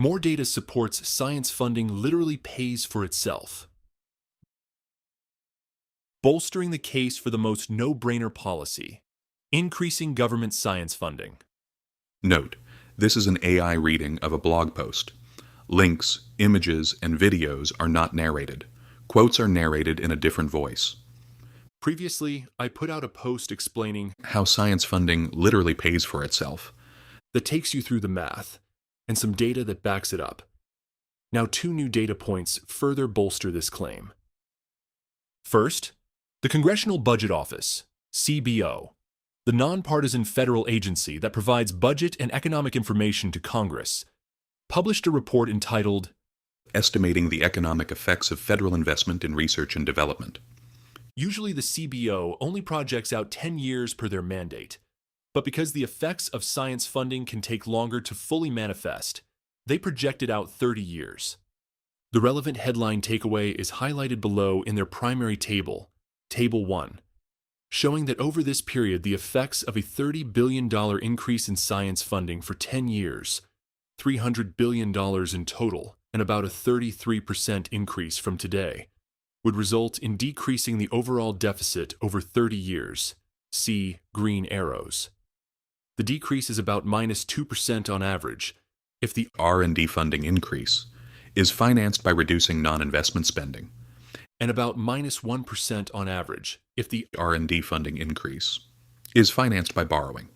More data supports science funding literally pays for itself. Bolstering the case for the most no-brainer policy. Increasing government science funding. Note: this is an AI reading of a blog post. Links, images, and videos are not narrated. Quotes are narrated in a different voice. Previously, I put out a post explaining How science funding literally pays for itself. that takes you through the math and some data that backs it up. Now, 2 new data points further bolster this claim. First, the Congressional Budget Office, CBO, the nonpartisan federal agency that provides budget and economic information to Congress, published a report entitled Estimating the Economic Effects of Federal Investment in Research and Development. Usually the CBO only projects out 10 years per their mandate, but because the effects of science funding can take longer to fully manifest, they projected out 30 years. The relevant headline takeaway is highlighted below in their primary table, Table 1, showing that over this period the effects of a $30 billion increase in science funding for 10 years, $300 billion in total, and about a 33% increase from today, would result in decreasing the overall deficit over 30 years, see green arrows. The decrease is about minus 2% on average if the R&D funding increase is financed by reducing non-investment spending, and about minus 1% on average if the R&D funding increase is financed by borrowing.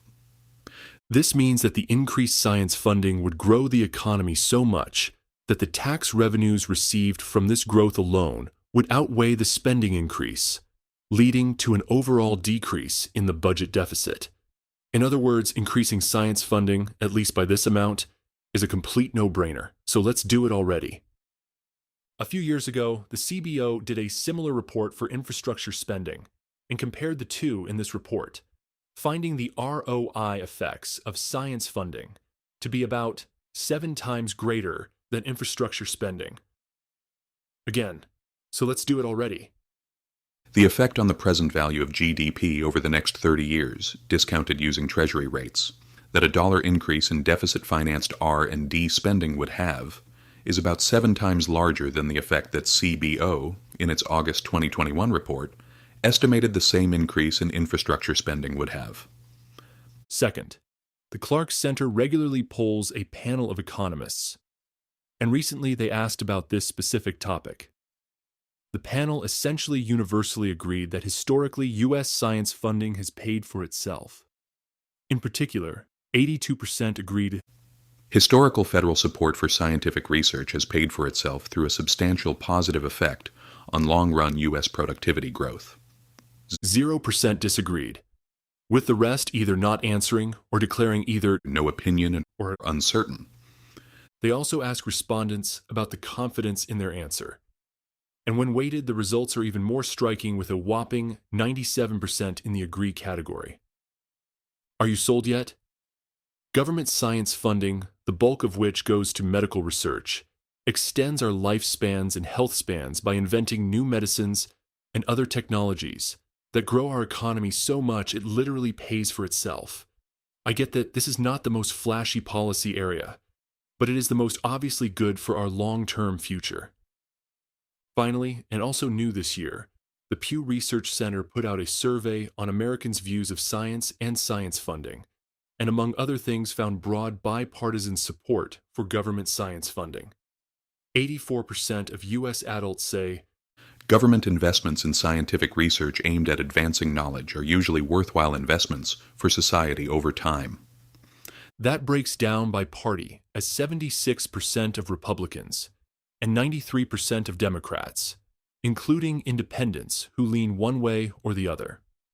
This means that the increased science funding would grow the economy so much that the tax revenues received from this growth alone would outweigh the spending increase, leading to an overall decrease in the budget deficit. In other words, increasing science funding, at least by this amount, is a complete no-brainer, so let's do it already. A few years ago, the CBO did a similar report for infrastructure spending and compared the two in this report, finding the ROI effects of science funding to be about 7 times greater than infrastructure spending. Again, so let's do it already. The effect on the present value of GDP over the next 30 years, discounted using Treasury rates, that a $1 increase in deficit-financed R&D spending would have, is about 7 times larger than the effect that CBO, in its August 2021 report, estimated the same increase in infrastructure spending would have. Second, the Clark Center regularly polls a panel of economists, and recently they asked about this specific topic. The panel essentially universally agreed that historically U.S. science funding has paid for itself. In particular, 82% agreed Historical federal support for scientific research has paid for itself through a substantial positive effect on long-run U.S. productivity growth. 0% disagreed, with the rest either not answering or declaring either no opinion or uncertain. They also asked respondents about the confidence in their answer. And when weighted, the results are even more striking with a whopping 97% in the agree category. Are you sold yet? Government science funding, the bulk of which goes to medical research, extends our lifespans and health spans by inventing new medicines and other technologies that grow our economy so much it literally pays for itself. I get that this is not the most flashy policy area, but it is the most obviously good for our long-term future. Finally, and also new this year, the Pew Research Center put out a survey on Americans' views of science and science funding, and among other things found broad bipartisan support for government science funding. 84% of U.S. adults say, government investments in scientific research aimed at advancing knowledge are usually worthwhile investments for society over time. That breaks down by party as 76% of Republicans and 93% of Democrats, including independents who lean one way or the other.